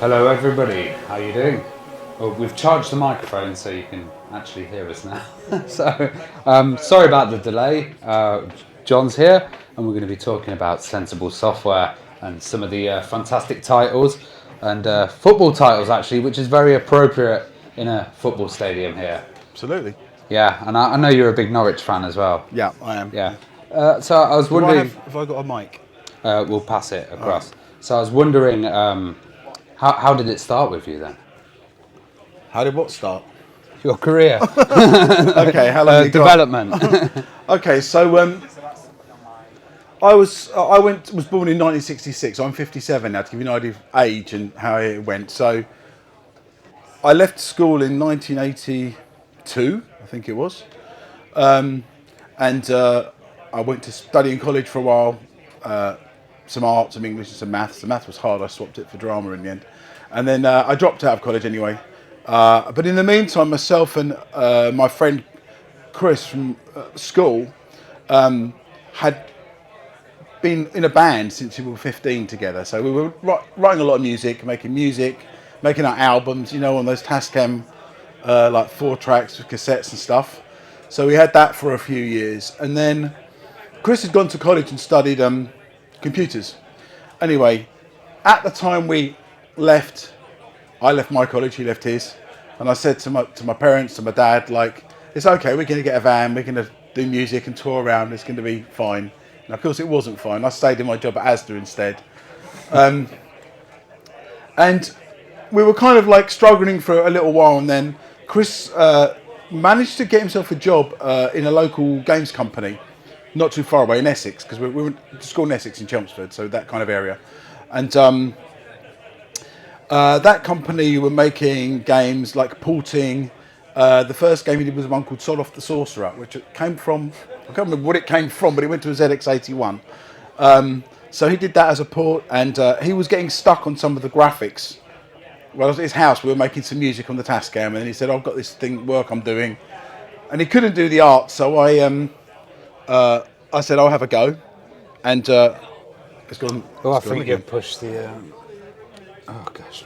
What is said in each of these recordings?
Hello everybody, how you doing? Well, we've charged the microphone so you can actually hear us now. So, sorry about the delay. Jon's here and we're going to be talking about sensible software and some of the fantastic titles and football titles actually, which is very appropriate in a football stadium here. Absolutely. Yeah, and I know you're a big Norwich fan as well. Yeah, I am. Yeah. So I was wondering... Have I got a mic? We'll pass it across. Right. So I was wondering... How did it start with you then? How did what start? Your career. Okay, how long development. Okay, so I was born in 1966. I'm 57 now, to give you an idea of age and how it went. So I left school in 1982, I think it was, and I went to study in college for a while. Some art, some English, and some maths. The maths was hard. I swapped it for drama in the end, and then I dropped out of college anyway. But in the meantime, myself and my friend Chris from school had been in a band since we were 15 together. So we were writing a lot of music, making our albums, you know, on those Tascam like 4 tracks with cassettes and stuff. So we had that for a few years, and then Chris had gone to college and studied computers. Anyway, at the time we left, I left my college, he left his, and I said to my parents, to my dad, like, it's okay, we're going to get a van, we're going to do music and tour around, it's going to be fine. And of course it wasn't fine. I stayed in my job at Asda instead. And we were kind of like struggling for a little while, and then Chris managed to get himself a job in a local games company not too far away in Essex, because we went to school in Essex in Chelmsford, so that kind of area. And that company were making games like porting. The first game he did was one called Sod Off the Sorcerer, which it came from, I can't remember what it came from, but it went to a ZX81. So he did that as a port, and he was getting stuck on some of the graphics. Well, at his house, we were making some music on the Tascam, and he said, I've got this work I'm doing. And he couldn't do the art, so I said, I'll have a go, and it's gone. Oh, I think you pushed the... Oh, gosh.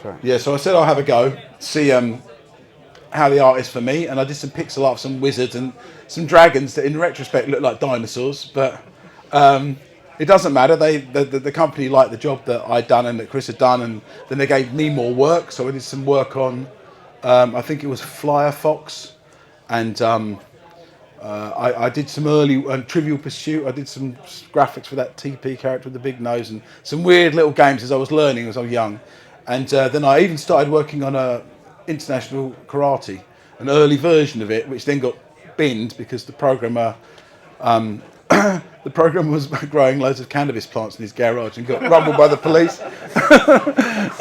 Sorry. Yeah, so I said, I'll have a go, see how the art is for me, and I did some pixel art of some wizards and some dragons that in retrospect look like dinosaurs, but it doesn't matter. The company liked the job that I'd done and that Chris had done, and then they gave me more work, so I did some work on, I think it was Flyer Fox, and... I did some early Trivial Pursuit. I did some graphics for that TP character with the big nose and some weird little games as I was learning as I was young. And then I even started working on International Karate, an early version of it, which then got binned because the programmer was growing loads of cannabis plants in his garage and got rumbled by the police.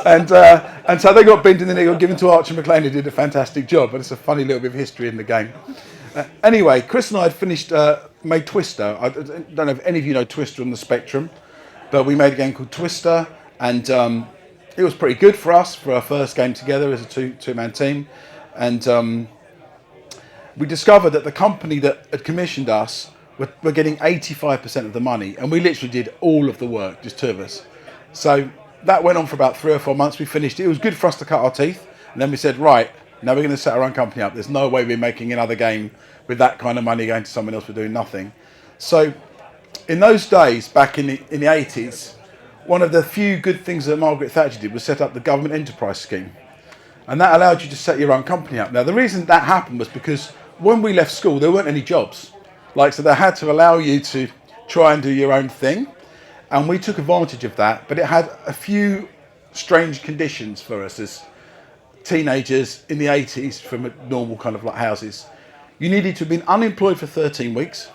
and so they got binned and then they got given to Archer McLean, who did a fantastic job. But it's a funny little bit of history in the game. Anyway, Chris and I had finished, made Twister. I don't know if any of you know Twister on the Spectrum, but we made a game called Twister, and it was pretty good for us for our first game together as a two-man team. And we discovered that the company that had commissioned us were getting 85% of the money, and we literally did all of the work, just 2 of us. So that went on for about 3 or 4 months. We finished it. It was good for us to cut our teeth, and then we said, right, now we're going to set our own company up. There's no way we're making another game with that kind of money going to someone else for doing nothing. So in those days, back in the 80s, one of the few good things that Margaret Thatcher did was set up the government enterprise scheme. And that allowed you to set your own company up. Now, the reason that happened was because when we left school, there weren't any jobs. So they had to allow you to try and do your own thing. And we took advantage of that. But it had a few strange conditions for us as teenagers in the 80s from normal kind of like houses. You needed to have been unemployed for 13 weeks,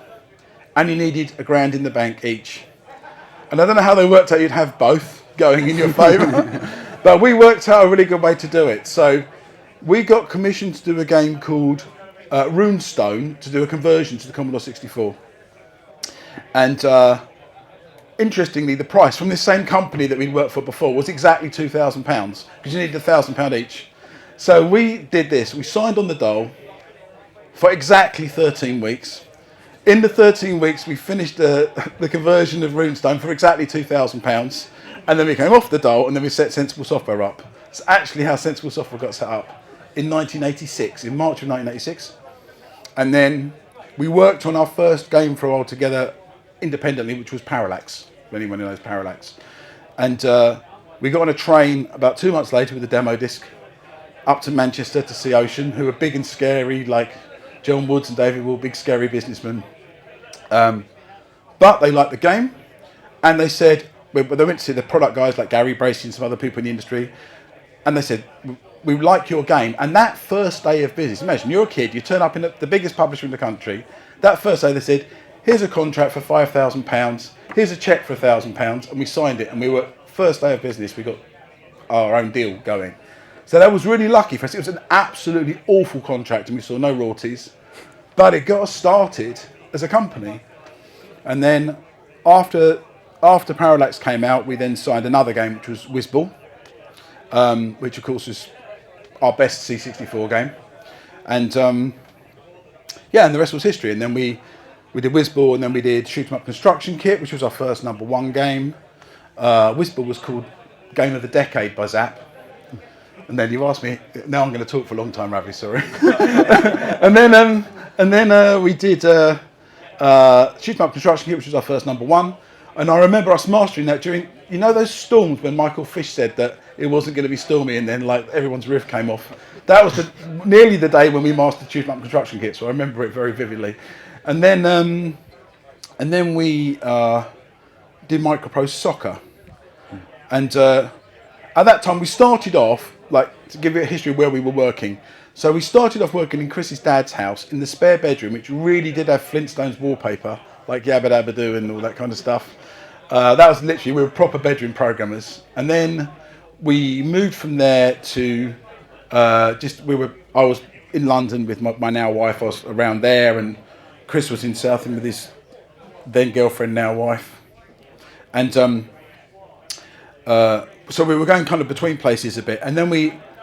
and you needed £1,000 in the bank each. And I don't know how they worked out you'd have both going in your favour, but we worked out a really good way to do it. So we got commissioned to do a game called Runestone, to do a conversion to the Commodore 64. And interestingly, the price from this same company that we'd worked for before was exactly £2,000, because you needed £1,000 each. So we did this. We signed on the dole for exactly 13 weeks. In the 13 weeks, we finished the conversion of Runestone for exactly £2,000. And then we came off the dole, and then we set Sensible Software up. It's actually how Sensible Software got set up in 1986, in March of 1986. And then we worked on our first game for a while together independently, which was Parallax, if anyone knows Parallax. And we got on a train about 2 months later with a demo disc up to Manchester to see Ocean, who were big and scary, like John Woods and David Wall, big scary businessmen. But they liked the game, and they said, they went to see the product guys like Gary Bracey and some other people in the industry, and they said, we like your game. And that first day of business, imagine you're a kid, you turn up in the biggest publisher in the country. That first day they said, here's a contract for £5,000, here's a cheque for £1,000, and we signed it. And we were, first day of business, we got our own deal going. So that was really lucky for us. It was an absolutely awful contract, and we saw no royalties, but it got us started as a company. And then after Parallax came out, we then signed another game, which was Whizball, which of course was our best C64 game. And yeah, and the rest was history. And then we did Whizball, and then we did Shoot 'em Up Construction Kit, which was our first #1 game. Whizball was called Game of the Decade by Zap. And then you asked me, now I'm going to talk for a long time, Ravi, sorry. and then we did Shoot 'em Up Construction Kit, which was our first #1. And I remember us mastering that during, you know, those storms when Michael Fish said that it wasn't going to be stormy, and then like everyone's riff came off. That was nearly the day when we mastered Shoot 'em Up Construction Kit, so I remember it very vividly. And then we did Microprose Soccer. And at that time we started off, like, to give you a history of where we were working. So we started off working in Chris's dad's house in the spare bedroom, which really did have Flintstones wallpaper, like Yabba Dabba Doo and all that kind of stuff. That was literally, we were proper bedroom programmers. And then we moved from there to I was in London with my now wife. I was around there, and Chris was in Southend with his then girlfriend, now wife. And so we were going kind of between places a bit. And then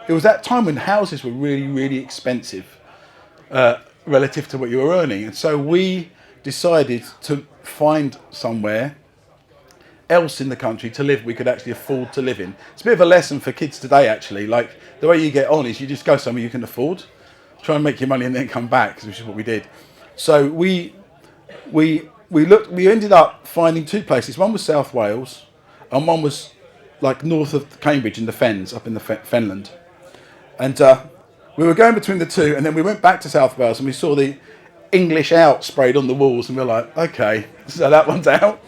it was that time when houses were really, really expensive relative to what you were earning. And so we decided to find somewhere else in the country to live we could actually afford to live in. It's a bit of a lesson for kids today, actually. Like, the way you get on is you just go somewhere you can afford, try and make your money and then come back, which is what we did. So we ended up finding two places. One was South Wales, and one was like north of Cambridge in the Fens, up in the Fenland. And we were going between the two, and then we went back to South Wales and we saw the English out sprayed on the walls, and we were like, okay, so that one's out.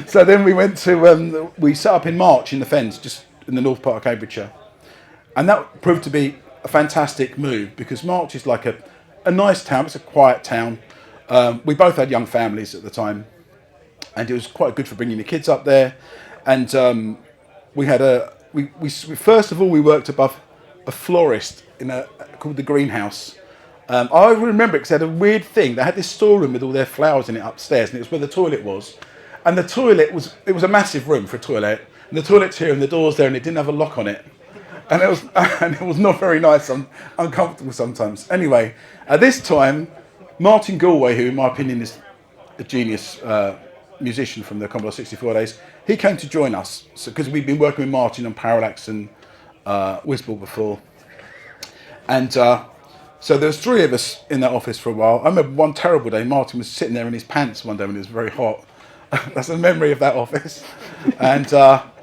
So then we went to, we set up in March in the Fens, just in the north part of Cambridgeshire. And that proved to be a fantastic move, because March is like a nice town, it's a quiet town. We both had young families at the time, and it was quite good for bringing the kids up there. And we had first of all, we worked above a florist called the Greenhouse. I remember it because they had a weird thing. They had this storeroom with all their flowers in it upstairs, and it was where the toilet was. And the toilet it was a massive room for a toilet, and the toilet's here and the door's there, and it didn't have a lock on it. And it was not very nice, uncomfortable sometimes. Anyway, at this time, Martin Galway, who in my opinion is a genius musician from the Commodore 64 days, he came to join us, because we'd been working with Martin on Parallax and Whizball before. And so there was three of us in that office for a while. I remember one terrible day, Martin was sitting there in his pants one day when it was very hot. That's a memory of that office. And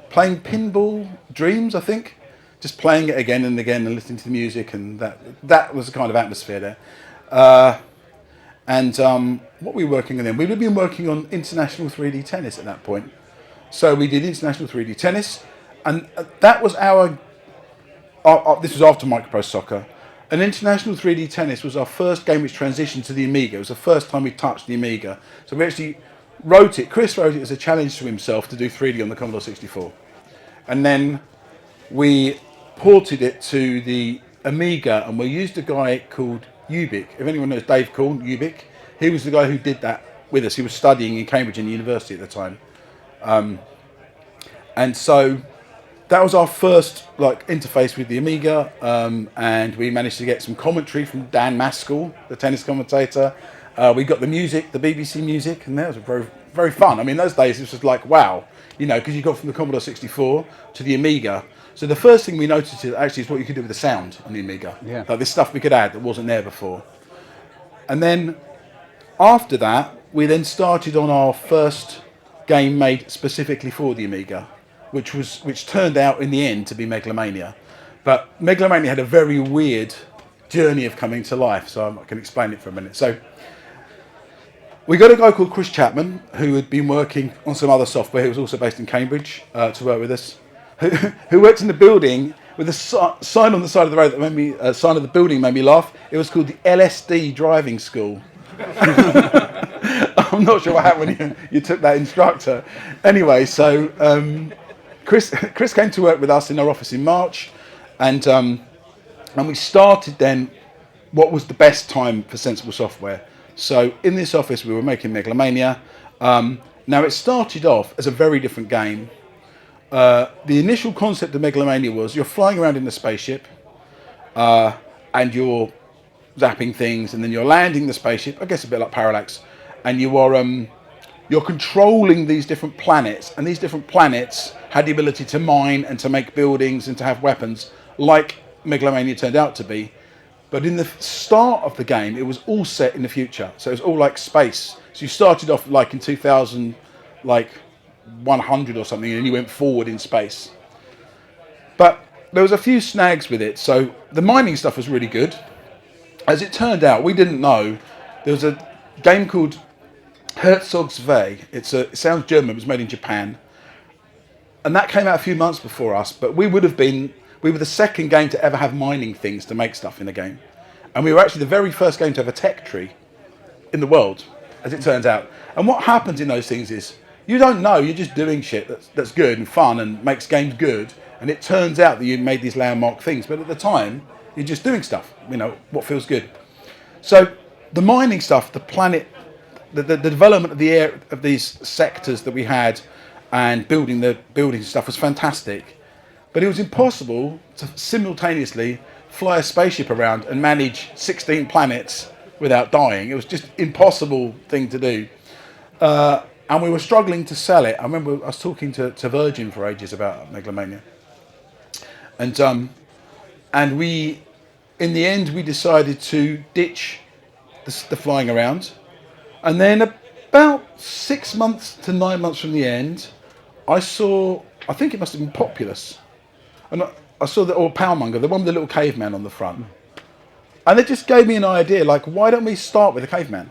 playing Pinball Dreams, I think. Just playing it again and again and listening to the music, and that was the kind of atmosphere there. What were we working on then? We'd been working on international 3D tennis at that point. So we did international 3D tennis, and that was this was after Microprose Soccer. And international 3D tennis was our first game which transitioned to the Amiga. It was the first time we touched the Amiga. So we actually wrote it, Chris wrote it as a challenge to himself to do 3D on the Commodore 64. And then we ported it to the Amiga, and we used a guy called Ubik. If anyone knows Dave Korn, Ubik, he was the guy who did that with us. He was studying in Cambridge in university at the time. And so that was our first interface with the Amiga, and we managed to get some commentary from Dan Maskell, the tennis commentator, We got the music, the BBC music, and that was very, very fun. I mean, those days it was just like, wow, you know, because you got from the Commodore 64 to the Amiga. So the first thing we noticed is actually is what you could do with the sound on the Amiga. Yeah. Like this stuff we could add that wasn't there before. And then after that, we then started on our first game made specifically for the Amiga, which turned out in the end to be Megalomania. But Megalomania had a very weird journey of coming to life, so I can explain it for a minute. So we got a guy called Chris Chapman who had been working on some other software. He was also based in Cambridge to work with us. Who worked in the building with a sign on the side of the road that made me sign of the building made me laugh. It was called the LSD Driving School. I'm not sure what happened when you took that instructor. Anyway, so Chris came to work with us in our office in March, and we started then what was the best time for Sensible Software. So in this office we were making Megalomania. Now it started off as a very different game. The initial concept of Megalomania was you're flying around in a spaceship and you're zapping things, and then you're landing the spaceship, I guess a bit like Parallax, and you're controlling these different planets, and these different planets had the ability to mine and to make buildings and to have weapons like Megalomania turned out to be. But in the start of the game it was all set in the future, so it was all like space. So you started off like in 2000 like 100 or something, and you went forward in space. But there was a few snags with it. So the mining stuff was really good. As it turned out, we didn't know, there was a game called Herzog's Zwei. It sounds German, it was made in Japan. And that came out a few months before us, but we were the second game to ever have mining things to make stuff in the game. And we were actually the very first game to have a tech tree in the world, as it turns out. And what happens in those things is, you don't know, you're just doing shit that's good and fun and makes games good, and it turns out that you made these landmark things, but at the time, you're just doing stuff, you know, what feels good. So the mining stuff, the planet, the development of the air of these sectors that we had, and building the building stuff was fantastic, but it was impossible to simultaneously fly a spaceship around and manage 16 planets without dying. It was just impossible thing to do. And we were struggling to sell it. I remember I was talking to Virgin for ages about Megalomania. And we, in the end, we decided to ditch the flying around. And then about 6 months to 9 months from the end, I think it must have been Populous. And I saw or Powermonger, the one with the little caveman on the front. And it just gave me an idea, like, why don't we start with a caveman?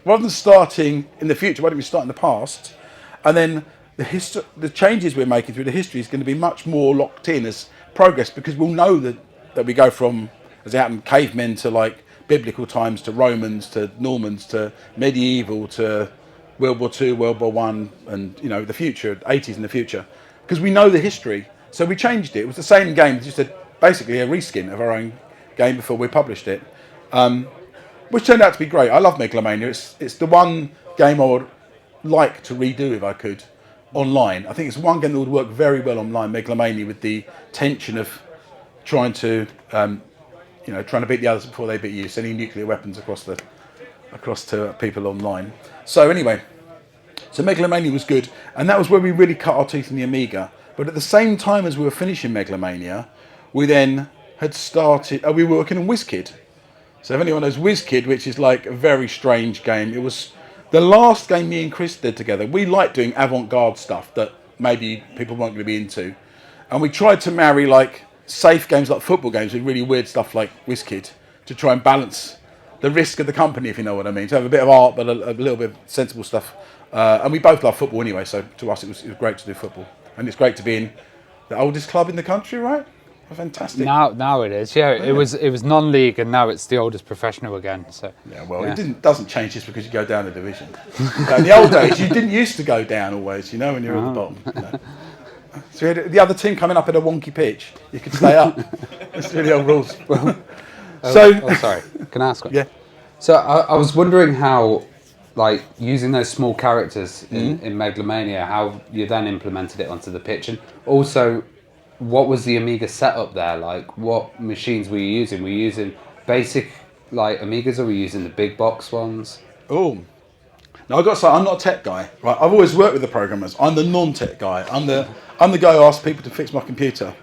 Rather than starting in the future, why don't we start in the past? And then the changes we're making through the history is going to be much more locked in as progress, because we'll know that we go from, as it happened, cavemen to like biblical times, to Romans, to Normans, to medieval, to World War II, World War One, and you know the future, 80s in the future, because we know the history. So we changed it. It was the same game, just basically a reskin of our own game before we published it. Which turned out to be great. I love Megalomania. It's the one game I would like to redo if I could, online. I think it's one game that would work very well online, Megalomania, with the tension of trying to beat the others before they beat you, sending nuclear weapons across to people online. So anyway, so Megalomania was good, and that was where we really cut our teeth in the Amiga. But at the same time as we were finishing Megalomania, we then had started. We were working on WizKid. So if anyone knows WizKid, which is like a very strange game, it was the last game me and Chris did together. We like doing avant-garde stuff that maybe people weren't going to be into. And we tried to marry like safe games like football games with really weird stuff like WizKid to try and balance the risk of the company, if you know what I mean. To have a bit of art, but a little bit of sensible stuff. And we both love football anyway, so to us it was great to do football. And it's great to be in the oldest club in the country, right? Fantastic. Now it is, yeah. It was non-league, and now it's the oldest professional again. So yeah, well, it doesn't change just because you go down a division. In the old days, you didn't used to go down always, you know, when you were at the bottom. You know. So you had the other team coming up at a wonky pitch, you could stay up. That's really old rules. Sorry, can I ask one? Yeah. So I was wondering how, like, using those small characters in Megalomania, how you then implemented it onto the pitch, and also, what was the Amiga setup there? Like, what machines were you using? Were you using basic, like, Amigas, or were you using the big box ones? Oh, now I've got to say, I'm not a tech guy, right? I've always worked with the programmers. I'm the non-tech guy. I'm the guy who asks people to fix my computer,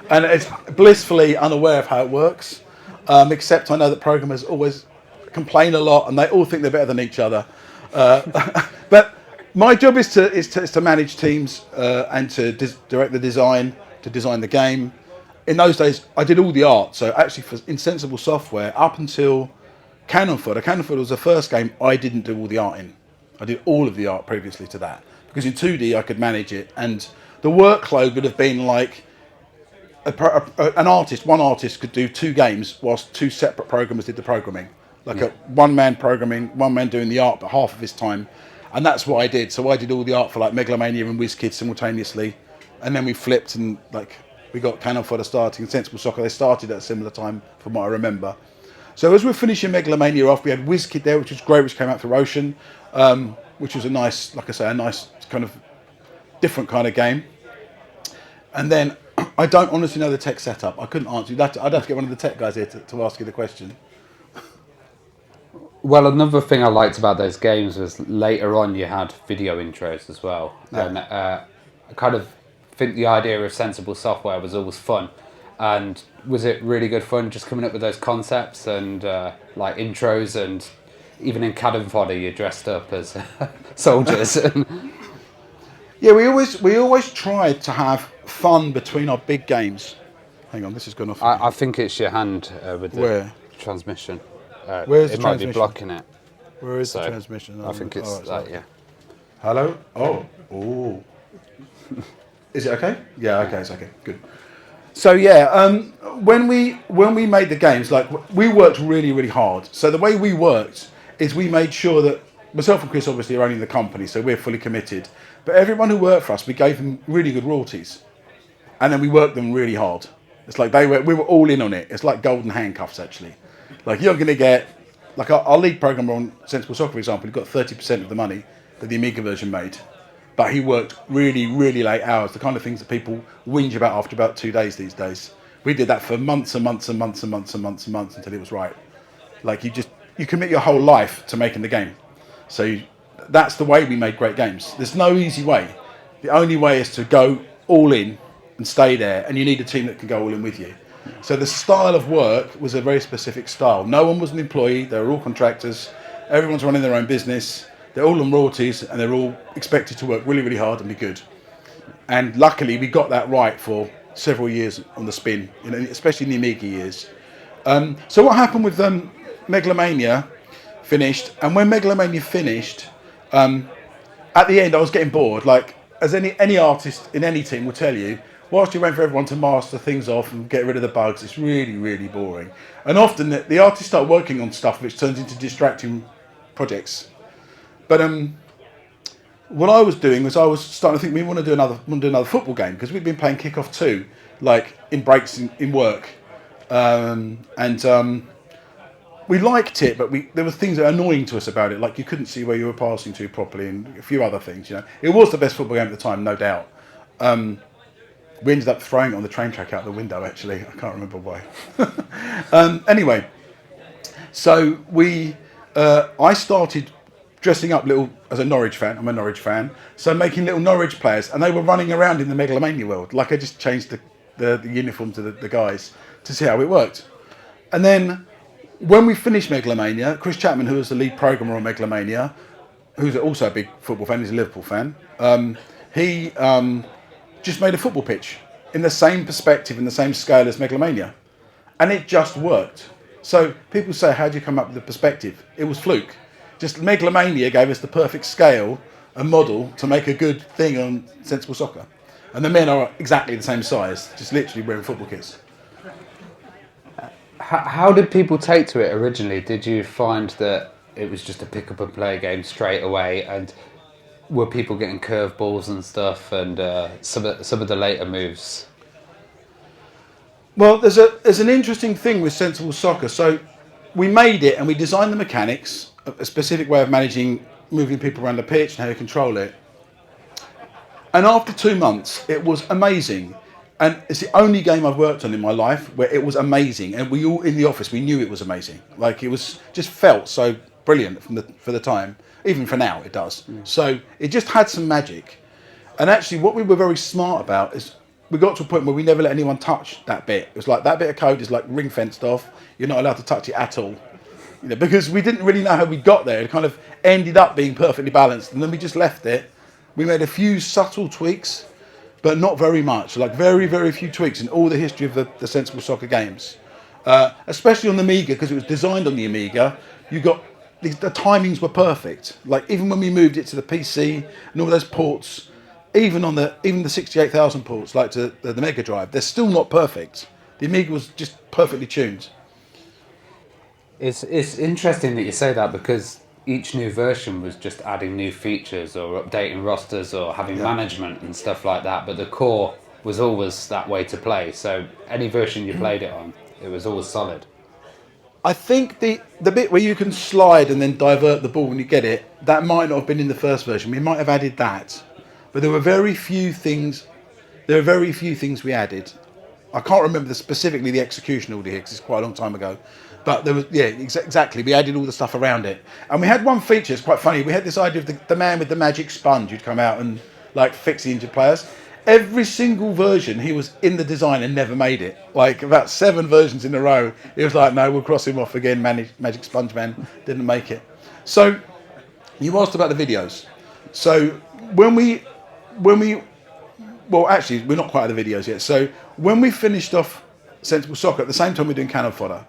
and it's blissfully unaware of how it works. Except I know that programmers always complain a lot, and they all think they're better than each other. But my job is to manage teams and to direct the design, to design the game. In those days, I did all the art. So actually, in Sensible Software, up until Cannon Fodder was the first game I didn't do all the art in. I did all of the art previously to that, because in 2D I could manage it, and the workload would have been like one artist could do 2 games whilst 2 separate programmers did the programming. Like a one-man programming, one man doing the art, but half of his time. And that's what I did. So I did all the art for like Megalomania and WizKids simultaneously. And then we flipped, and like we got Cannon Fodder starting and Sensible Soccer. They started at a similar time from what I remember. So as we're finishing Megalomania off, we had WizKid there, which was great, which came out through Ocean, which was a nice, like I say, a nice kind of different kind of game. And then I don't honestly know the tech setup. I couldn't answer you. I'd have to get one of the tech guys here to ask you the question. Well, another thing I liked about those games was later on you had video intros as well. Yeah. And I kind of think the idea of Sensible Software was always fun. And was it really good fun just coming up with those concepts and like intros, and even in Cannon Fodder you dressed up as soldiers? Yeah, we always tried to have fun between our big games. Hang on, this has gone off. I think it's your hand with the transmission. Where's it the might transmission? be blocking it. Where is the transmission? I think it's that, yeah. Hello? Oh. Is it okay? Yeah, okay, it's okay. Good. So yeah, when we made the games, like we worked really, really hard. So the way we worked is we made sure that myself and Chris obviously are owning the company, so we're fully committed. But everyone who worked for us, we gave them really good royalties, and then we worked them really hard. It's like we were all in on it. It's like golden handcuffs, actually. Like you're going to get, like our lead programmer on Sensible Soccer, for example, he got 30% of the money that the Amiga version made. But he worked really, really late hours, the kind of things that people whinge about after about 2 days these days. We did that for months and months and months and months and months and months until it was right. Like you commit your whole life to making the game. So that's the way we made great games. There's no easy way. The only way is to go all in and stay there, and you need a team that can go all in with you. So the style of work was a very specific style. No one was an employee, they were all contractors, everyone's running their own business, they're all on royalties, and they're all expected to work really, really hard and be good. And luckily we got that right for several years on the spin, especially in the Amiga years. So what happened with Megalomania finished, and when Megalomania finished, at the end I was getting bored, like as any artist in any team will tell you, whilst you wait for everyone to master things off and get rid of the bugs, it's really, really boring. And often the artists start working on stuff which turns into distracting projects. But what I was doing was I was starting to think we want to do another football game, because we'd been playing Kickoff 2, like in breaks in work, and we liked it, but there were things that were annoying to us about it, like you couldn't see where you were passing to properly, and a few other things. It was the best football game at the time, no doubt. We ended up throwing it on the train track out the window, actually. I can't remember why. Anyway, so I started dressing up as a Norwich fan. I'm a Norwich fan. So making little Norwich players, and they were running around in the Megalomania world. Like I just changed the uniform to the guys to see how it worked. And then when we finished Megalomania, Chris Chapman, who was the lead programmer on Megalomania, who's also a big football fan, he's a Liverpool fan, he just made a football pitch in the same perspective and the same scale as Megalomania, and it just worked. So people say, how do you come up with the perspective? It was fluke. Just Megalomania gave us the perfect scale and model to make a good thing on Sensible Soccer, and the men are exactly the same size, just literally wearing football kits. How did people take to it originally? Did you find that it was just a pick up and play game straight away, and were people getting curveballs and stuff, and some of the later moves? Well, there's an interesting thing with Sensible Soccer. So we made it and we designed the mechanics, a specific way of moving people around the pitch and how you control it. And after 2 months, it was amazing. And it's the only game I've worked on in my life where it was amazing. And we all in the office, we knew it was amazing. Like it was just felt so brilliant for the time. Even for now, it does. So it just had some magic. And actually, what we were very smart about is we got to a point where we never let anyone touch that bit. It was like that bit of code is like ring fenced off. You're not allowed to touch it at all. You know, because we didn't really know how we got there. It kind of ended up being perfectly balanced, and then we just left it. We made a few subtle tweaks, but not very much. Like very, very few tweaks in all the history of the Sensible Soccer games. Especially on the Amiga, because it was designed on the Amiga. You got the timings were perfect. Like even when we moved it to the PC and all those ports, even the 68,000 ports, like to the Mega Drive, they're still not perfect. The Amiga was just perfectly tuned. It's interesting that you say that, because each new version was just adding new features or updating rosters or having management and stuff like that. But the core was always that way to play. So any version you played it on, it was always solid. I think the bit where you can slide and then divert the ball when you get it, that might not have been in the first version. We might have added that, but there were very few things. There are very few things we added. I can't remember specifically the execution order here because it's quite a long time ago. But there was, exactly. We added all the stuff around it, and we had one feature. It's quite funny. We had this idea of the man with the magic sponge who'd come out and like fix the injured players. Every single version he was in the design and never made it. Like about 7 versions in a row, he was like, "No, we'll cross him off again." Magic Sponge Man didn't make it. So you asked about the videos. So when we well, actually, we're not quite at the videos yet. So when we finished off Sensible Soccer, at the same time we're doing Cannon Fodder.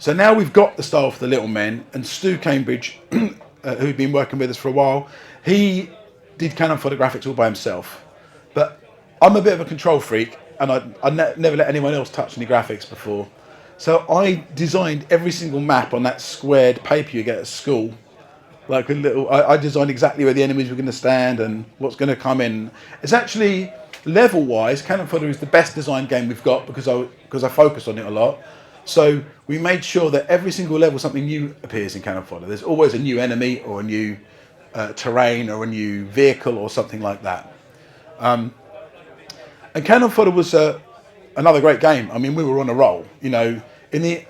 So now we've got the style for the little men, and Stu Cambridge, who'd been working with us for a while, he did Cannon Fodder graphics all by himself. But I'm a bit of a control freak, and I never let anyone else touch any graphics before. So I designed every single map on that squared paper you get at school. Like a little, I designed exactly where the enemies were going to stand and what's going to come in. It's actually, level-wise, Cannon Fodder is the best designed game we've got because I focus on it a lot. So we made sure that every single level something new appears in Cannon Fodder. There's always a new enemy or a new terrain or a new vehicle or something like that. And Cannon Fodder was another great game. I mean, we were on a roll. You know, in the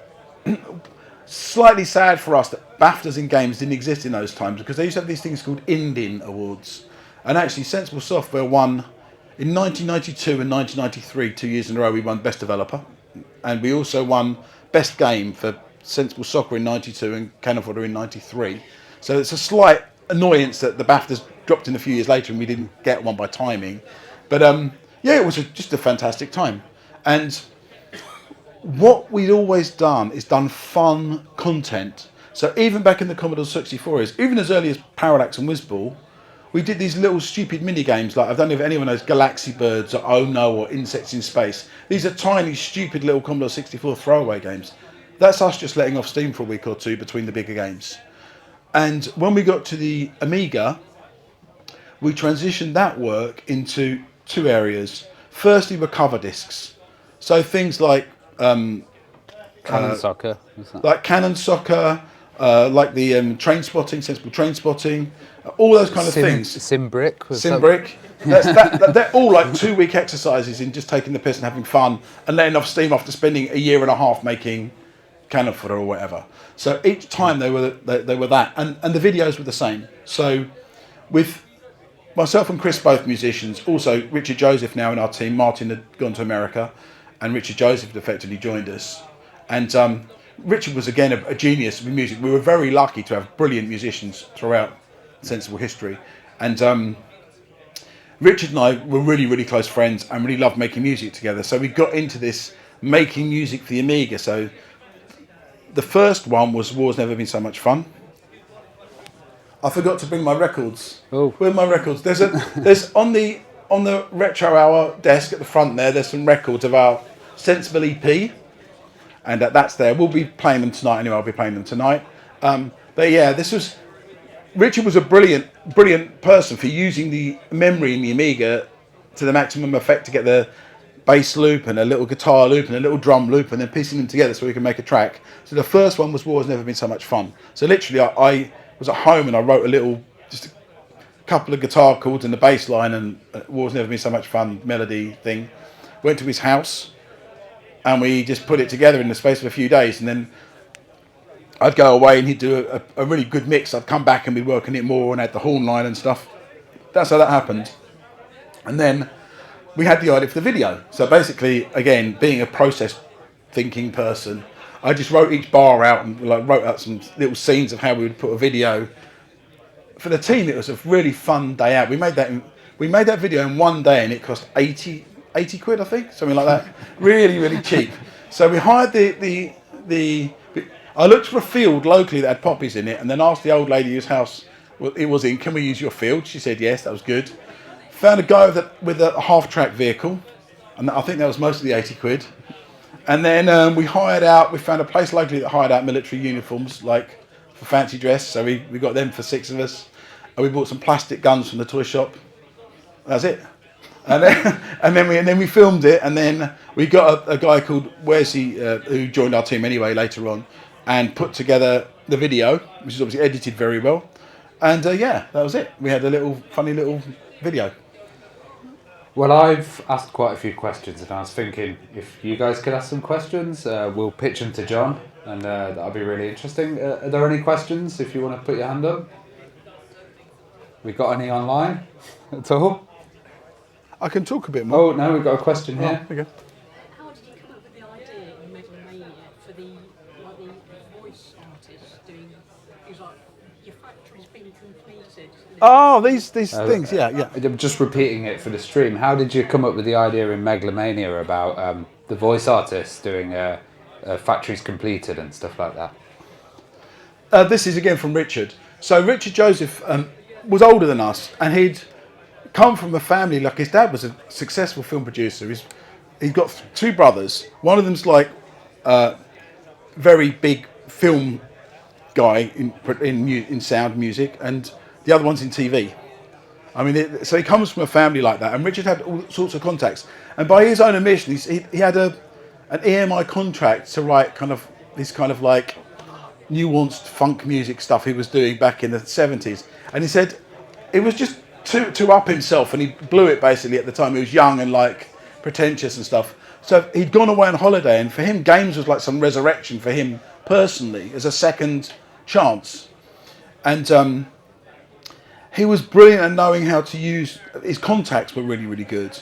slightly sad for us that BAFTAs in games didn't exist in those times, because they used to have these things called Indin Awards. And actually, Sensible Software won in 1992 and 1993, 2 years in a row. We won Best Developer, and we also won Best Game for Sensible Soccer in 92 and Cannon Fodder in 93. So it's a slight annoyance that the BAFTAs dropped in a few years later and we didn't get one by timing. But it was just a fantastic time. And what we'd always done is done fun content. So even back in the Commodore 64 years, even as early as Parallax and Whizball, we did these little stupid mini games like, I don't know if anyone knows Galaxy Birds or Oh No or Insects in Space. These are tiny, stupid little Commodore 64 throwaway games. That's us just letting off steam for a week or two between the bigger games. And when we got to the Amiga, we transitioned that work into 2 areas. Firstly, were cover discs. So things like Cannon Soccer. Like Cannon Soccer, like the Train Spotting, Sensible Train Spotting, all those kind of things. Simbrick. Simbrick. They're all like 2-week exercises in just taking the piss and having fun and letting off steam after spending a year and a half making Cannon Fodder or whatever. So each time they were that, and the videos were the same. So with myself and Chris, both musicians, also Richard Joseph now in our team. Martin had gone to America, and Richard Joseph had effectively joined us. And Richard was again a genius with music. We were very lucky to have brilliant musicians throughout Sensible history, and Richard and I were really, really close friends and really loved making music together. So we got into this making music for the Amiga. So the first one was War's Never Been So Much Fun. I forgot to bring my records. Oh, where are my records? There's on the Retro Hour desk at the front there. There's some records of our Sensible EP, and that's there. We'll be playing them tonight anyway. I'll be playing them tonight. But yeah, Richard was a brilliant person for using the memory in the Amiga to the maximum effect to get the bass loop and a little guitar loop and a little drum loop and then piecing them together so we can make a track. So the first one was War's Never Been So Much Fun. So literally I was at home and I wrote just a couple of guitar chords and the bass line and War's Never Been So Much Fun melody thing. Went to his house and we just put it together in the space of a few days, and then I'd go away and he'd do a really good mix. I'd come back and be working it more and add the horn line and stuff. That's how that happened. And then we had the idea for the video. So basically, again, being a process thinking person, I just wrote each bar out and wrote out some little scenes of how we would put a video. For the team, it was a really fun day out. We made that video in one day and it cost 80 quid, I think, something like that. Really, really cheap. So we hired I looked for a field locally that had poppies in it and then asked the old lady whose house it was in, can we use your field? She said yes, that was good. Found a guy with a half-track vehicle, and I think that was most of the 80 quid. And then we found a place locally that hired out military uniforms, like for fancy dress, so we got them for 6 of us. And we bought some plastic guns from the toy shop. That's it. And then we filmed it, and then we got a guy called Wesley, who joined our team anyway later on, and put together the video, which is obviously edited very well. And yeah, that was it. We had a funny little video. Well, I've asked quite a few questions, and I was thinking if you guys could ask some questions, we'll pitch them to John, and that'll be really interesting. Are there any questions if you want to put your hand up? We got any online at all? I can talk a bit more. Oh, no, we've got a question here. There you go. How did you come up with the idea in Megalomania for the voice artist doing, it was like, your factory's been completed? Oh, these things, yeah. I'm just repeating it for the stream. How did you come up with the idea in Megalomania about the voice artist doing factories completed and stuff like that? This is again from Richard. So Richard Joseph was older than us, and he'd come from a family, like his dad was a successful film producer. He's got 2 brothers. One of them's like very big film guy in sound music, and the other one's in TV. I mean, so he comes from a family like that, and Richard had all sorts of contacts. And by his own admission, he had an EMI contract to write this kind of like nuanced funk music stuff he was doing back in the 70s. And he said it was just to up himself, and he blew it basically at the time. He was young and like pretentious and stuff. So he'd gone away on holiday, and for him, games was like some resurrection for him personally as a second chance. And he was brilliant at knowing how to use, his contacts were really, really good.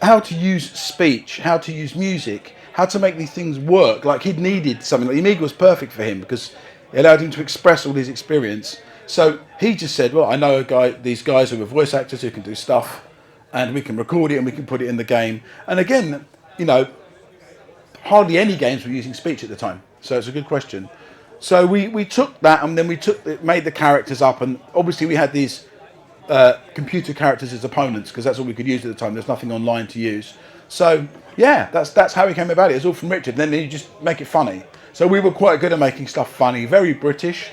How to use speech, how to use music, how to make these things work. Like he'd needed something, like the Amiga was perfect for him because it allowed him to express all his experience. So he just said, well, I know these guys who are voice actors who can do stuff, and we can record it and we can put it in the game. And again, hardly any games were using speech at the time. So it's a good question. So we took that, and then made the characters up, and obviously we had these computer characters as opponents because that's all we could use at the time. There's nothing online to use. So yeah, that's how we came about it. It's all from Richard. And then you just make it funny. So we were quite good at making stuff funny, very British.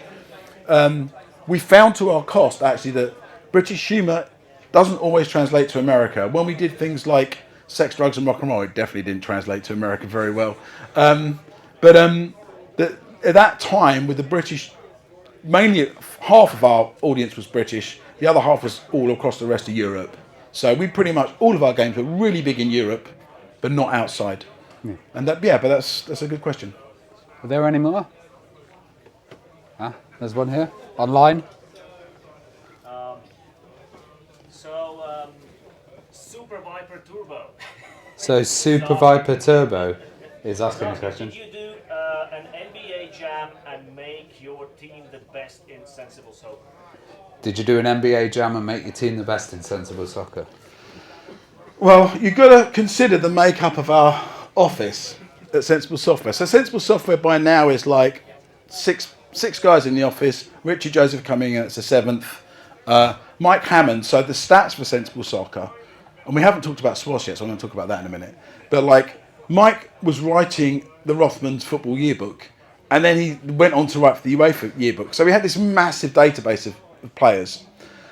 We found to our cost actually that British humour doesn't always translate to America. When we did things like sex, drugs and rock and roll, it definitely didn't translate to America very well. But at that time, with the British, mainly half of our audience was British, the other half was all across the rest of Europe. So we pretty much, all of our games were really big in Europe, but not outside. Yeah. And but that's a good question. Are there any more? There's one here, online. Super Viper Turbo. So Super Viper Turbo is asking a question. Did you do an NBA jam and make your team the best in sensible soccer? Did you do an NBA jam and make your team the best in sensible soccer? Well, you've got to consider the makeup of our office at Sensible Software. So Sensible Software by now is like six guys in the office. Richard Joseph coming in, it's the 7th. Mike Hammond, so the stats for Sensible Soccer, and we haven't talked about SWAS yet, so I'm going to talk about that in a minute. But like, Mike was writing the Rothmans football yearbook, and then he went on to write for the UEFA yearbook. So we had this massive database of players.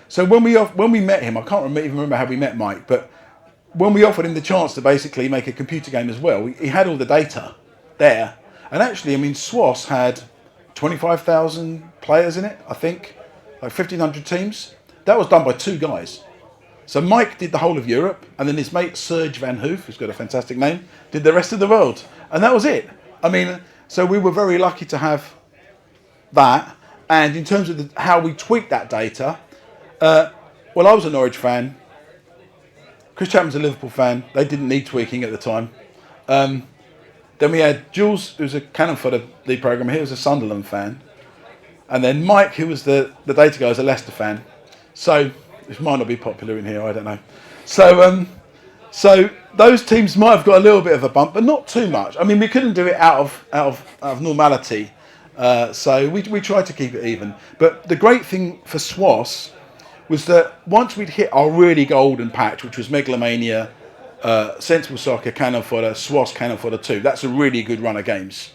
So when we met him, I can't even remember how we met Mike, but when we offered him the chance to basically make a computer game as well, he had all the data there. And actually, I mean, SWAS had 25,000 players in it, I think, like 1,500 teams. That was done by 2 guys. So Mike did the whole of Europe, and then his mate Serge Van Hoof, who's got a fantastic name, did the rest of the world. And that was it. I mean, so we were very lucky to have that. And in terms of how we tweak that data, well, I was a Norwich fan. Chris Chapman's a Liverpool fan. They didn't need tweaking at the time. Then we had Jules, who's a Cannon Fodder lead programmer. He was a Sunderland fan. And then Mike, who was the data guy, was a Leicester fan. So, this might not be popular in here, I don't know. So those teams might have got a little bit of a bump, but not too much. I mean, we couldn't do it out of normality. So we tried to keep it even. But the great thing for SWOS was that once we'd hit our really golden patch, which was Megalomania, Sensible Soccer, Cannon Fodder, SWOS, Cannon Fodder 2. That's a really good run of games.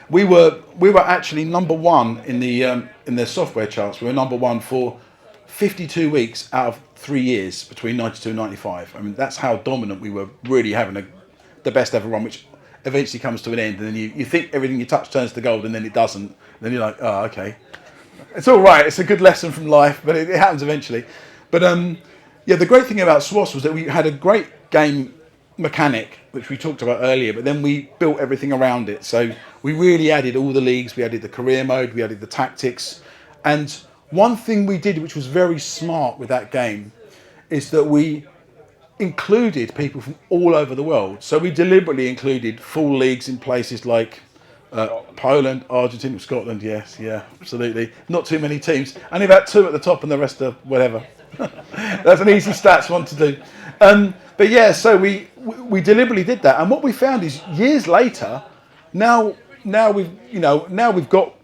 We were actually number one in the software charts. We were number one for 52 weeks out of 3 years between 92 and 95. I mean, that's how dominant we were, really having the best ever run, which eventually comes to an end. And then you think everything you touch turns to gold, and then it doesn't. And then you're like, oh, okay. It's all right. It's a good lesson from life, but it happens eventually. But yeah, the great thing about SWOS was that we had a great game mechanic, which we talked about earlier, but then we built everything around it. So we really added all the leagues. We added the career mode. We added the tactics. And one thing we did, which was very smart with that game, is that we included people from all over the world. So we deliberately included full leagues in places like Poland, Argentina, Scotland. Yes, yeah, absolutely. Not too many teams. Only about 2 at the top, and the rest are whatever. That's an easy stats one to do. But yeah, so we deliberately did that. And what we found is years later, now we've got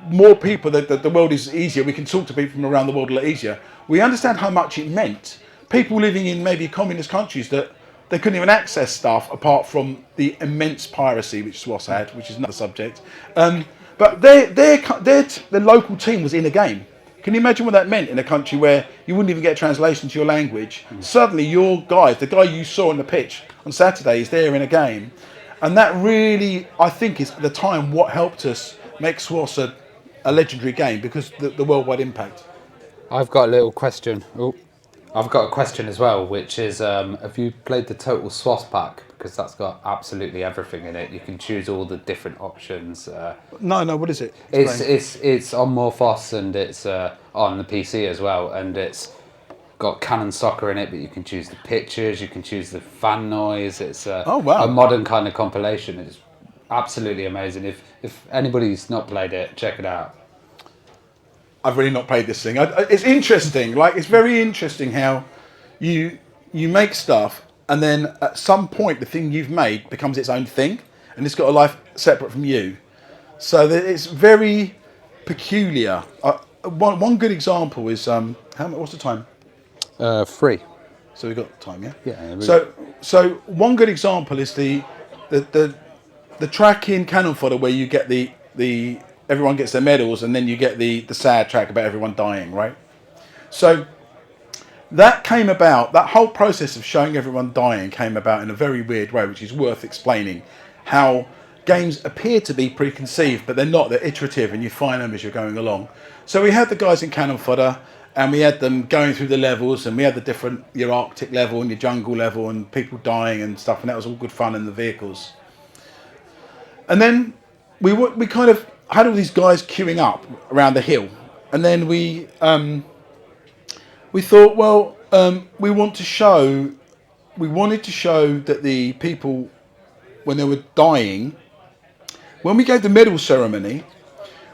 more people, that the world is easier. We can talk to people from around the world a lot easier. We understand how much it meant. People living in maybe communist countries that they couldn't even access stuff apart from the immense piracy which SWOS had, which is another subject. But the local team was in a game. Can you imagine what that meant in a country where you wouldn't even get a translation to your language? Suddenly your guys, the guy you saw on the pitch on Saturday, is there in a game. And that really, I think, is at the time what helped us make SWOS a legendary game, because the worldwide impact. I've got a little question. I've got a question as well, which is, have you played the Total SWOS pack? Because that's got absolutely everything in it. You can choose all the different options. No, what is it? It's on Morphos, and it's on the PC as well, and it's got Canon Soccer in it, but you can choose the pictures, you can choose the fan noise. It's oh, wow. a modern kind of compilation. It's absolutely amazing. If anybody's not played it, check it out. I've really not played this thing. It's interesting. Like, it's very interesting how you make stuff, and then at some point the thing you've made becomes its own thing, and it's got a life separate from you. So that it's very peculiar. One good example is what's the time? 3. So we've got time, yeah. Yeah. So one good example is the track in Cannon Fodder where you get the everyone gets their medals, and then you get the sad track about everyone dying, right? So that came about, that whole process of showing everyone dying came about in a very weird way, which is worth explaining. How games appear to be preconceived, but they're not, they're iterative, and you find them as you're going along. So we had the guys in Cannon Fodder, and we had them going through the levels, and we had the different, your Arctic level and your jungle level, and people dying and stuff, and that was all good fun in the vehicles. And then we kind of had all these guys queuing up around the hill, and then we thought, well, we wanted to show that the people, when they were dying, when we gave the medal ceremony,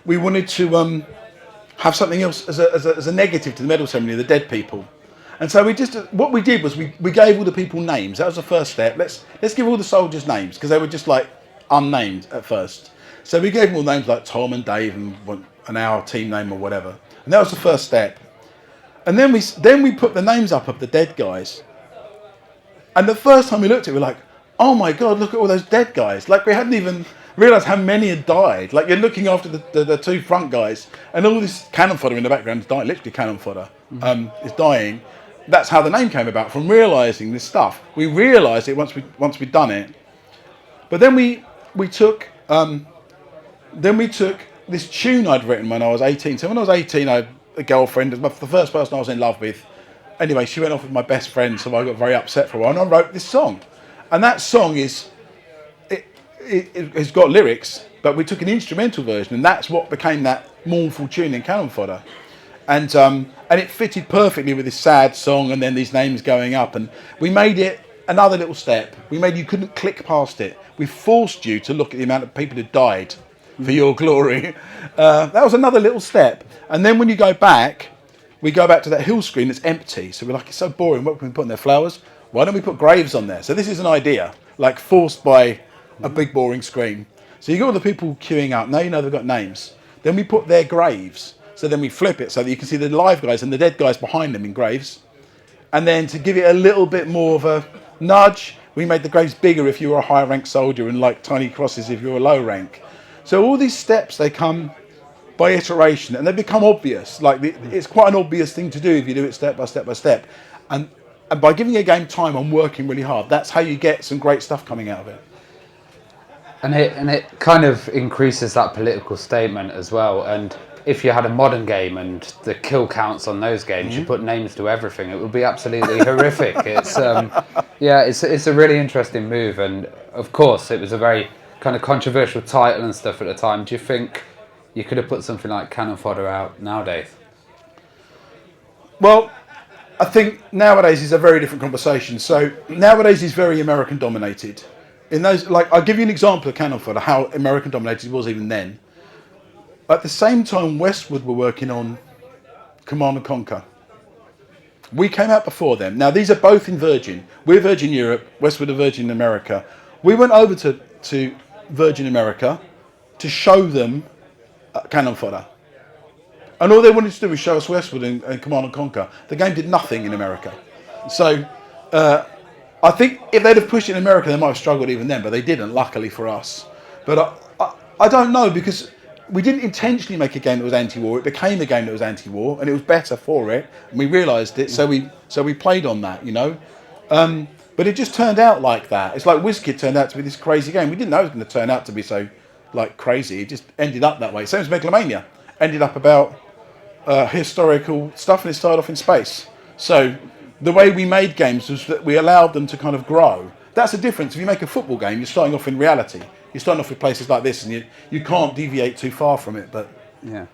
we wanted to have something else as a negative to the medal ceremony, the dead people. And so what we did was we gave all the people names. That was the first step. Let's give all the soldiers names, because they were just like unnamed at first. So we gave them all names like Tom and Dave and our team name or whatever. And that was the first step. And then we put the names up of the dead guys. And the first time we looked at it, we were like, oh my God, look at all those dead guys. Like, we hadn't even realised how many had died. Like, you're looking after the 2 front guys, and all this Cannon Fodder in the background is dying, literally Cannon Fodder is dying. That's how the name came about, from realising this stuff. We realised it once we'd done it. But then we took this tune I'd written when I was 18. So when I was 18, I had a girlfriend. It was the first person I was in love with. Anyway, she went off with my best friend, so I got very upset for a while, and I wrote this song. And that song is, it's got lyrics, but we took an instrumental version, and that's what became that mournful tune in Cannon Fodder. And it fitted perfectly with this sad song and then these names going up. And we made it another little step. We made you couldn't click past it. We forced you to look at the amount of people who died for your glory. That was another little step. And then when you go back, we go back to that hill screen that's empty. So we're like, it's so boring. What can we put on there? Flowers? Why don't we put graves on there? So this is an idea, like forced by a big boring screen. So you got all the people queuing up. Now you know they've got names. Then we put their graves. So then we flip it so that you can see the live guys and the dead guys behind them in graves. And then to give it a little bit more of a nudge, we made the graves bigger if you were a high rank soldier and like tiny crosses if you were low rank. So all these steps, they come by iteration and they become obvious. Like it's quite an obvious thing to do if you do it step by step by step. And by giving a game time and working really hard, that's how you get some great stuff coming out of it. And it kind of increases that political statement as well. And if you had a modern game and the kill counts on those games, you put names to everything, it would be absolutely horrific. It's it's a really interesting move, and of course it was a very kind of controversial title and stuff at the time. Do you think you could have put something like Cannon Fodder out nowadays? Well, I think nowadays is a very different conversation. So nowadays is very American dominated. In those, like, I'll give you an example of Cannon Fodder, how American dominated it was even then. At the same time, Westwood were working on Command and Conquer. We came out before them. Now, these are both in Virgin. We're Virgin Europe, Westwood are Virgin America. We went over to Virgin America to show them Cannon Fodder. And all they wanted to do was show us Westwood and Command and Conquer. The game did nothing in America. So I think if they'd have pushed it in America, they might have struggled even then, but they didn't, luckily for us. But I don't know, because we didn't intentionally make a game that was anti-war. It became a game that was anti-war, and it was better for it, and we realised it, so we played on that, you know. But it just turned out like that. It's like WizKid turned out to be this crazy game. We didn't know it was going to turn out to be so like crazy. It just ended up that way. Same as Megalomania. Ended up about historical stuff, and it started off in space. So the way we made games was that we allowed them to kind of grow. That's the difference. If you make a football game, you're starting off in reality. You're starting off with places like this, and you can't deviate too far from it. But yeah,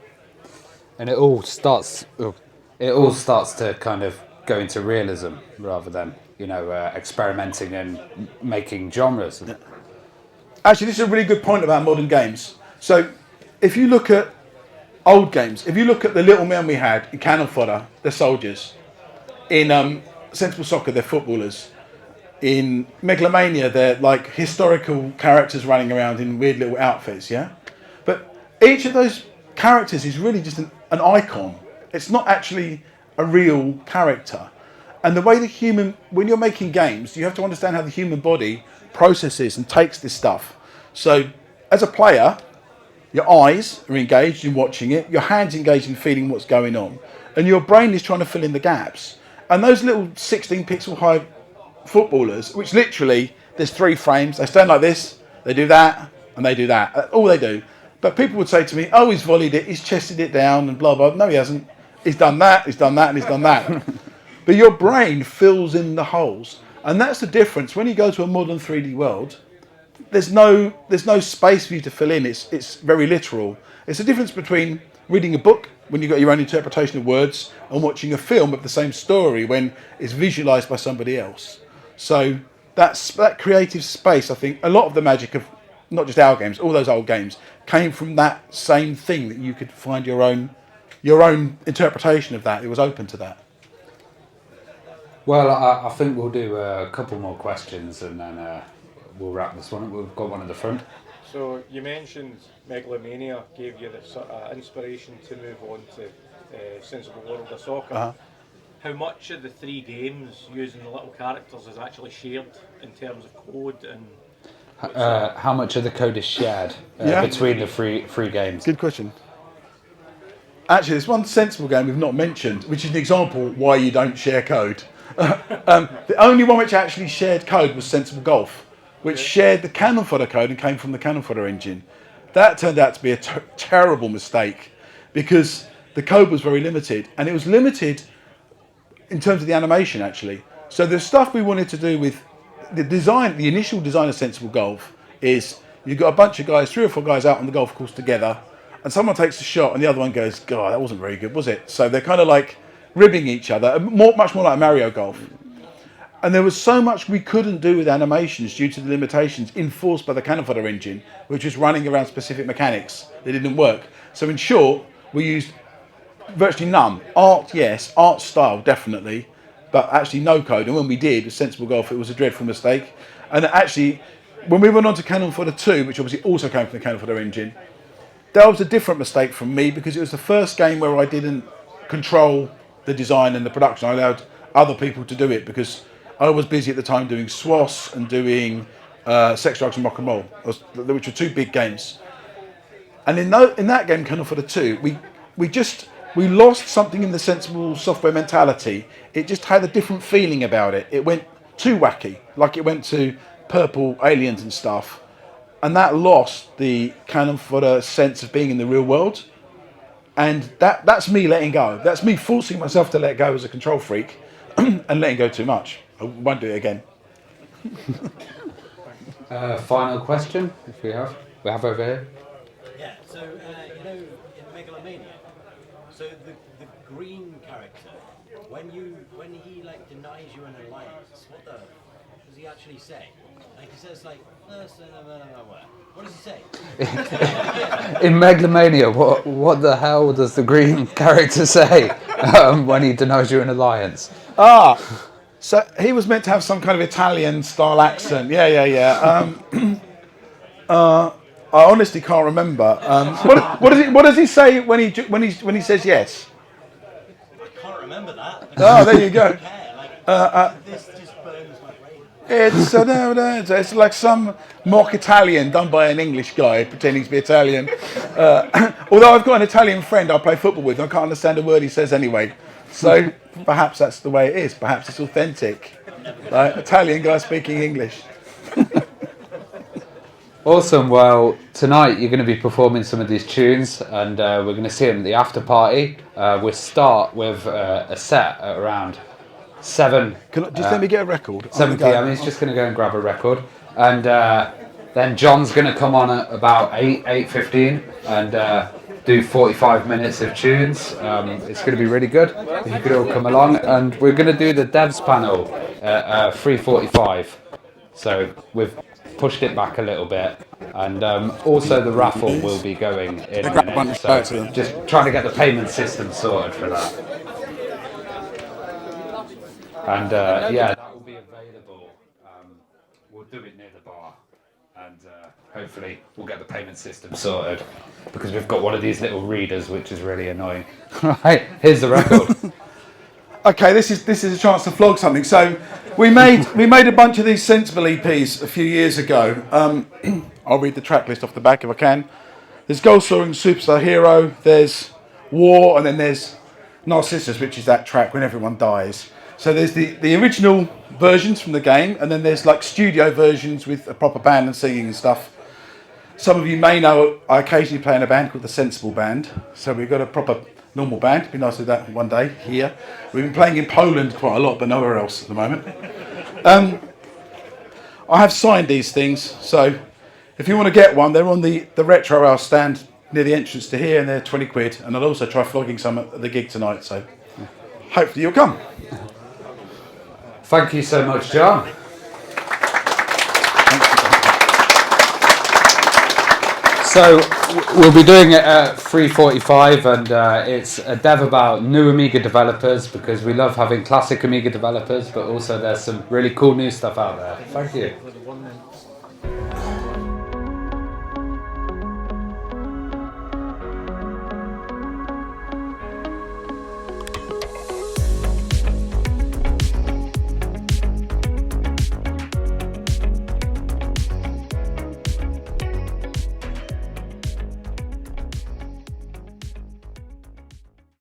and it all starts to kind of go into realism rather than experimenting and making genres. Yeah. Actually, this is a really good point about modern games. So if you look at old games, if you look at the little men we had in Cannon Fodder, they're soldiers. In Sensible Soccer, they're footballers. In Megalomania, they're like historical characters running around in weird little outfits, yeah? But each of those characters is really just an icon. It's not actually a real character. And the way when you're making games, you have to understand how the human body processes and takes this stuff. So as a player, your eyes are engaged in watching it, your hands engaged in feeling what's going on, and your brain is trying to fill in the gaps. And those little 16 pixel high footballers, which literally, there's 3 frames, they stand like this, they do that, and they do that. That's all they do. But people would say to me, oh, he's volleyed it, he's chested it down, and blah, blah. No, he hasn't. He's done that, he's done that, and he's done that. But your brain fills in the holes. And that's the difference. When you go to a modern 3D world, there's no space for you to fill in. It's very literal. It's the difference between reading a book when you've got your own interpretation of words and watching a film of the same story when it's visualised by somebody else. So that creative space, I think, a lot of the magic of not just our games, all those old games, came from that same thing, that you could find your own interpretation of that. It was open to that. Well, I think we'll do a couple more questions and then we'll wrap this one up. We've got one at the front. So you mentioned Megalomania gave you the sort of inspiration to move on to Sensible World of Soccer. Uh-huh. How much of the 3 games using the little characters is actually shared in terms of code, and how much of the code is shared between the three games? Good question. Actually, there's one Sensible game we've not mentioned, which is an example why you don't share code. The only one which actually shared code was Sensible Golf, which shared the Cannon Fodder code and came from the Cannon Fodder engine. That turned out to be a terrible mistake, because the code was very limited, and it was limited in terms of the animation, actually. So the stuff we wanted to do with the design, the initial design of Sensible Golf, is you've got a bunch of guys, 3 or 4 guys out on the golf course together, and someone takes a shot and the other one goes, God, that wasn't very good, was it? So they're kind of like ribbing each other, much more like Mario Golf. And there was so much we couldn't do with animations due to the limitations enforced by the cannon fodder engine, which was running around specific mechanics that didn't work. So in short, we used virtually none. Art, yes. Art style, definitely. But actually no code. And when we did, with Sensible Golf, it was a dreadful mistake. And actually, when we went on to Cannon Fodder 2, which obviously also came from the Cannon Fodder engine, that was a different mistake from me because it was the first game where I didn't control the design and the production. I allowed other people to do it because I was busy at the time doing SWAS and doing Sex, Drugs and Rock and Roll, which were 2 big games. And in that game, Cannon Fodder 2, we lost something in the Sensible Software mentality. It just had a different feeling about it. It went too wacky, like it went to Purple Aliens and stuff. And that lost the Cannon Fodder sense of being in the real world. And that's me letting go. That's me forcing myself to let go as a control freak and letting go too much. I won't do it again. Final question, if we have. We have over here. Yeah, so, you know, in Megalomania, so the green character, when he, like, denies you an alliance, what does he actually say? Like, he says, like, what does he say? In Megalomania, what the hell does the green character say when he denies you an alliance? So he was meant to have some kind of Italian style accent. Yeah. I honestly can't remember. What does he say when he says yes? I can't remember that. Oh, there you go. This just burns my brain. It's like some mock Italian done by an English guy pretending to be Italian. Although I've got an Italian friend I play football with, I can't understand a word he says anyway. So perhaps that's the way it is. Perhaps it's authentic. Like, Italian guy speaking English. Awesome. Well, tonight you're going to be performing some of these tunes, and we're going to see them at the after party. We'll start with a set at around 7. Let me get a record. 7 p.m. He's just going to go and grab a record, and then John's going to come on at about 8:15 and do 45 minutes of tunes. It's going to be really good. If you could all come along, and we're going to do the devs panel at 3:45. So we've pushed it back a little bit, and also the raffle will be going in a minute. So just trying to get the payment system sorted for that. And yeah, that will be available. We'll do it near the bar, and hopefully we'll get the payment system sorted because we've got one of these little readers which is really annoying. Right, here's the record. Okay, this is a chance to flog something. So we made a bunch of these Sensible EPs a few years ago. I'll read the track list off the back if I can. There's Goal Soaring Superstar Hero, there's War, and then there's Narcissus, which is that track when everyone dies. So there's the original versions from the game, and then there's like studio versions with a proper band and singing and stuff. Some of you may know I occasionally play in a band called the Sensible Band. So we've got a proper normal band. It'd be nice to do that one day here. We've been playing in Poland quite a lot, but nowhere else at the moment. I have signed these things, so if you want to get one, they're on the Retro House stand near the entrance to here, and they're 20 quid. And I'll also try flogging some at the gig tonight, so hopefully you'll come. Thank you so much, John. So we'll be doing it at 3:45, and it's a dev about new Amiga developers, because we love having classic Amiga developers, but also there's some really cool new stuff out there. Thank you.